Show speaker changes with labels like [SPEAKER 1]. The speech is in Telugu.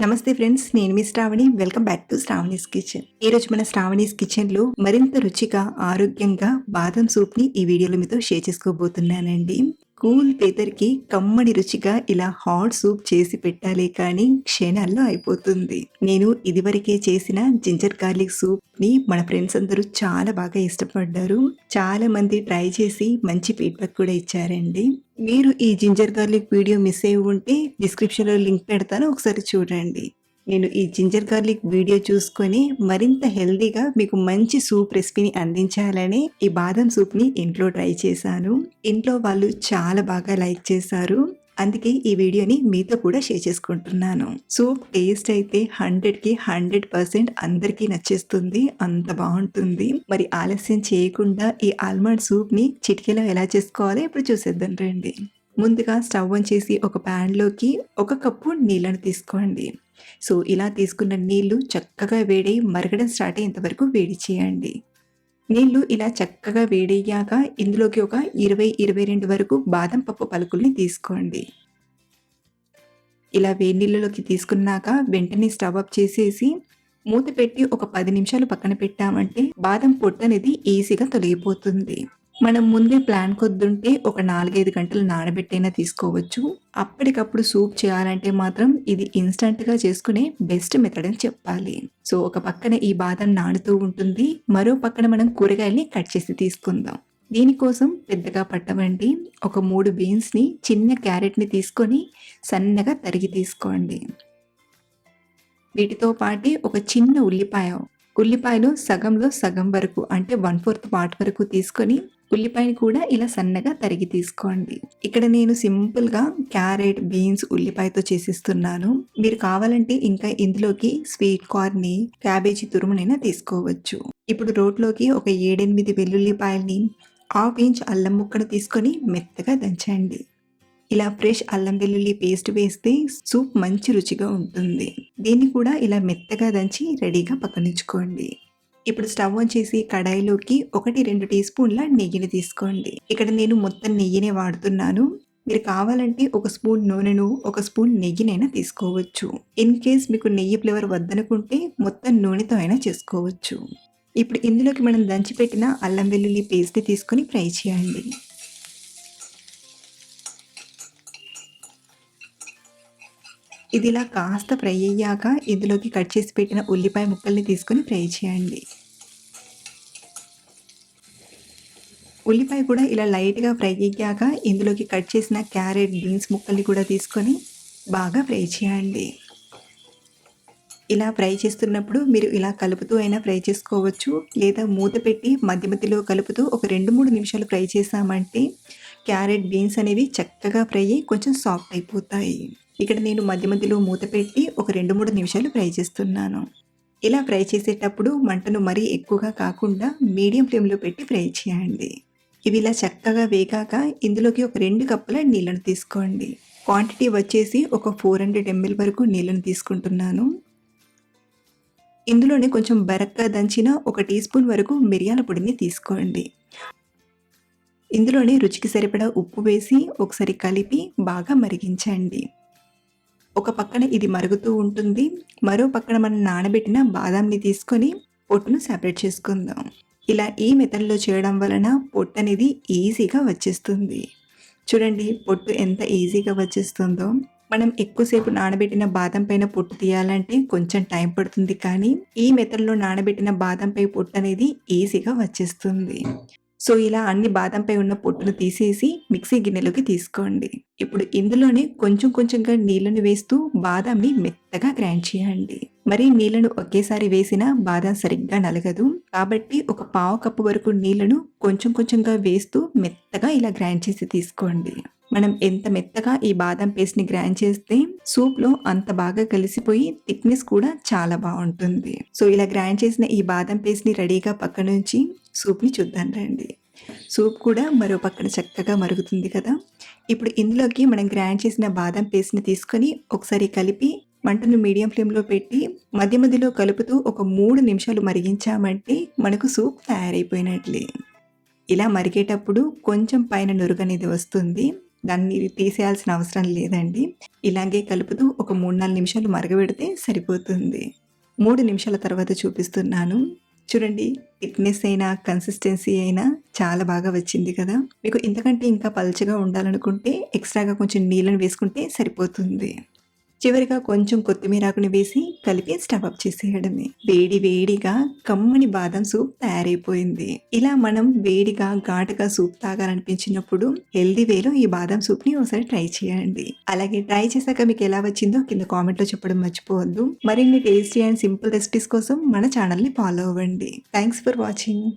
[SPEAKER 1] నమస్తే ఫ్రెండ్స్, నేను మీ Shravani. Welcome back to Shravani's kitchen. ఈరోజు మన శ్రావణీస్ కిచెన్లో మరింత రుచిగా, ఆరోగ్యంగా బాదం సూప్ని ఈ వీడియోలో మీతో షేర్ చేసుకోబోతున్నానండి. కూల్ వెదర్కి కమ్మడి రుచిగా ఇలా హాట్ సూప్ చేసి పెట్టాలి కానీ క్షణాల్లో అయిపోతుంది. నేను ఇదివరకే చేసిన జింజర్ గార్లిక్ సూప్ని మన ఫ్రెండ్స్ అందరూ చాలా బాగా ఇష్టపడ్డారు. చాలా మంది ట్రై చేసి మంచి ఫీడ్బ్యాక్ కూడా ఇచ్చారండి. మీరు ఈ జింజర్ గార్లిక్ వీడియో మిస్ అయ్యి ఉంటే డిస్క్రిప్షన్లో లింక్ పెడతాను, ఒకసారి చూడండి. నేను ఈ జింజర్ గార్లిక్ వీడియో చూసుకొని మరింత హెల్దీగా మీకు మంచి సూప్ రెసిపీని అందించాలని ఈ బాదం సూప్ని ఇంట్లో ట్రై చేశాను. ఇంట్లో వాళ్ళు చాలా బాగా లైక్ చేశారు. అందుకే ఈ వీడియోని మీతో కూడా షేర్ చేసుకుంటున్నాను. సూప్ టేస్ట్ అయితే 100కి 100% అందరికీ నచ్చేస్తుంది, అంత బాగుంటుంది. మరి ఆలస్యం చేయకుండా ఈ ఆల్మండ్ సూప్ని చిటికెలో ఎలా చేసుకోవాలో ఇప్పుడు చూసేద్దాం రండి. ముందుగా స్టవ్ ఆన్ చేసి ఒక ప్యాన్లోకి 1 కప్పు నీళ్ళను తీసుకోండి. సో ఇలా తీసుకున్న నీళ్లు చక్కగా వేడి మరగడం స్టార్ట్ అయ్యేంత వరకు వేడి చేయండి. నీళ్లు ఇలా చక్కగా వేడయ్యాక ఇందులోకి ఒక 20-22 వరకు బాదం పప్పు పలుకుల్ని తీసుకోండి. ఇలా వేడి నీళ్ళలోకి తీసుకున్నాక వెంటనే స్టవ్ ఆఫ్ చేసేసి మూత పెట్టి ఒక 10 నిమిషాలు పక్కన పెట్టామంటే బాదం పొట్టు అనేది ఈజీగా తొలగిపోతుంది. మనం ముందే ప్లాన్ కొద్దుంటే ఒక 4-5 గంటలు నానబెట్టైనా తీసుకోవచ్చు. అప్పటికప్పుడు సూప్ చేయాలంటే మాత్రం ఇది ఇన్స్టంట్గా చేసుకునే బెస్ట్ మెథడ్ అని చెప్పాలి. సో ఒక పక్కన ఈ బాదం నానుతూ ఉంటుంది, మరో పక్కన మనం కూరగాయల్ని కట్ చేసి తీసుకుందాం. దీనికోసం పెద్దగా పట్టవండి. ఒక 3 బీన్స్ని, చిన్న క్యారెట్ని తీసుకొని సన్నగా తరిగి తీసుకోండి. వీటితో పాటు ఒక చిన్న ఉల్లిపాయలు సగంలో సగం వరకు అంటే 1/4 పార్ట్ వరకు తీసుకొని ఉల్లిపాయని కూడా ఇలా సన్నగా తరిగి తీసుకోండి. ఇక్కడ నేను సింపుల్గా క్యారెట్, బీన్స్, ఉల్లిపాయతో చేసిస్తున్నాను. మీరు కావాలంటే ఇంకా ఇందులోకి స్వీట్ కార్న్ని, క్యాబేజీ తురుమునైనా తీసుకోవచ్చు. ఇప్పుడు రోట్లోకి ఒక 7-8 వెల్లుల్లిపాయల్ని, 1/2 ఇంచ్ అల్లం ముక్కను తీసుకొని మెత్తగా దంచండి. ఇలా ఫ్రెష్ అల్లం వెల్లుల్లి పేస్ట్ వేస్తే సూప్ మంచి రుచిగా ఉంటుంది. దీన్ని కూడా ఇలా మెత్తగా దంచి రెడీగా పక్కనుంచుకోండి. ఇప్పుడు స్టవ్ ఆన్ చేసి కడాయిలోకి 1-2 టీ స్పూన్ల నెయ్యిని తీసుకోండి. ఇక్కడ నేను మొత్తం నెయ్యినే వాడుతున్నాను. మీరు కావాలంటే 1 స్పూన్ నూనెను, 1 స్పూన్ నెయ్యినైనా తీసుకోవచ్చు. ఇన్ కేస్ మీకు నెయ్యి ఫ్లేవర్ వద్దనుకుంటే మొత్తం నూనెతో అయినా చేసుకోవచ్చు. ఇప్పుడు ఇందులోకి మనం దంచిపెట్టిన అల్లం వెల్లుల్లి పేస్ట్ని తీసుకొని ఫ్రై చేయండి. ఇది ఇలా కాస్త ఫ్రై అయ్యాక ఇందులోకి కట్ చేసి పెట్టిన ఉల్లిపాయ ముక్కల్ని తీసుకొని ఫ్రై చేయండి. ఉల్లిపాయ కూడా ఇలా లైట్గా ఫ్రై అయ్యాక ఇందులోకి కట్ చేసిన క్యారెట్, బీన్స్ ముక్కల్ని కూడా తీసుకొని బాగా ఫ్రై చేయండి. ఇలా ఫ్రై చేస్తున్నప్పుడు మీరు ఇలా కలుపుతూ అయినా ఫ్రై చేసుకోవచ్చు, లేదా మూత పెట్టి మధ్య మధ్యలో కలుపుతూ ఒక 2-3 నిమిషాలు ఫ్రై చేసామంటే క్యారెట్, బీన్స్ అనేవి చక్కగా ఫ్రై అయ్యి కొంచెం సాఫ్ట్ అయిపోతాయి. ఇక్కడ నేను మధ్య మధ్యలో మూత పెట్టి ఒక 2-3 నిమిషాలు ఫ్రై చేస్తున్నాను. ఇలా ఫ్రై చేసేటప్పుడు మంటను మరీ ఎక్కువగా కాకుండా మీడియం ఫ్లేమ్లో పెట్టి ఫ్రై చేయండి. ఇవి ఇలా చక్కగా వేగాక ఇందులోకి ఒక 2 కప్పుల నీళ్ళను తీసుకోండి. క్వాంటిటీ వచ్చేసి ఒక 400 ml వరకు నీళ్ళను తీసుకుంటున్నాను. ఇందులోనే కొంచెం బరక్గా దంచిన 1 టీ స్పూన్ వరకు మిరియాల పొడిని తీసుకోండి. ఇందులోనే రుచికి సరిపడా ఉప్పు వేసి ఒకసారి కలిపి బాగా మరిగించండి. ఒక పక్కన ఇది మరుగుతూ ఉంటుంది, మరో పక్కన మనం నానబెట్టిన బాదాంని తీసుకొని పొట్టును సెపరేట్ చేసుకుందాం. ఇలా ఈ మెథడ్లో చేయడం వలన పొట్టు అనేది ఈజీగా వచ్చేస్తుంది. చూడండి పొట్టు ఎంత ఈజీగా వచ్చేస్తుందో. మనం ఎక్కువసేపు నానబెట్టిన బాదం పైన పొట్టు తీయాలంటే కొంచెం టైం పడుతుంది, కానీ ఈ మెథడ్లో నానబెట్టిన బాదంపై పొట్టు అనేది ఈజీగా వచ్చేస్తుంది. సో ఇలా అన్ని బాదంపై ఉన్న పొట్టును తీసేసి మిక్సీ గిన్నెలోకి తీసుకోండి. ఇప్పుడు ఇందులోనే కొంచెం కొంచెంగా నీళ్లను వేస్తూ బాదాంని మెత్తగా గ్రైండ్ చేయండి. మరి నీళ్లను ఒకేసారి వేసినా బాదం సరిగ్గా నలగదు, కాబట్టి ఒక 1/2 కప్పు వరకు నీళ్లను కొంచెం కొంచెంగా వేస్తూ మెత్తగా ఇలా గ్రైండ్ చేసి తీసుకోండి. మనం ఎంత మెత్తగా ఈ బాదం పేస్ట్ని గ్రైండ్ చేస్తే సూప్లో అంత బాగా కలిసిపోయి థిక్నెస్ కూడా చాలా బాగుంటుంది. సో ఇలా గ్రైండ్ చేసిన ఈ బాదం పేస్ట్ని రెడీగా పక్క నుంచి సూప్ని చూద్దాం రండి. సూప్ కూడా మరో పక్కన చక్కగా మరుగుతుంది కదా. ఇప్పుడు ఇందులోకి మనం గ్రైండ్ చేసిన బాదం పేస్ట్ని తీసుకొని ఒకసారి కలిపి మంటను మీడియం ఫ్లేమ్లో పెట్టి మధ్య మధ్యలో కలుపుతూ ఒక 3 నిమిషాలు మరిగించామంటే మనకు సూప్ తయారైపోయినట్లే. ఇలా మరిగేటప్పుడు కొంచెం పైన నురుగు అనేది వస్తుంది. దాన్ని తీసేయాల్సిన అవసరం లేదండి. ఇలాగే కలుపుతూ ఒక 3, 4 నిమిషాలు మరగబెడితే సరిపోతుంది. 3 నిమిషాల తర్వాత చూపిస్తున్నాను. చూడండి, థిక్‌నెస్ అయినా, కన్సిస్టెన్సీ అయినా చాలా బాగా వచ్చింది కదా! మీకు ఇంతకంటే ఇంకా పల్చగా ఉండాలనుకుంటే ఎక్స్‌ట్రాగా కొంచెం నీళ్ళని వేసుకుంటే సరిపోతుంది. చివరిగా కొంచెం కొత్తిమీరాకుని వేసి కలిపి స్టవ్ ఆఫ్ చేసేయడమే. వేడి వేడిగా కమ్మని బాదం సూప్ తయారైపోయింది. ఇలా మనం వేడిగా, ఘాటుగా సూప్ తాగాలనిపించినప్పుడు హెల్తీ వేలో ఈ బాదం సూప్‌ని ఒకసారి ట్రై చేయండి. అలాగే ట్రై చేశాక మీకు ఎలా వచ్చిందో కింద కామెంట్‌లో చెప్పడం మర్చిపోవద్దు. మరిన్ని టేస్టీ అండ్ సింపుల్ రెసిపీస్ కోసం మన ఛానల్‌ని ఫాలో అవ్వండి. Thanks for watching.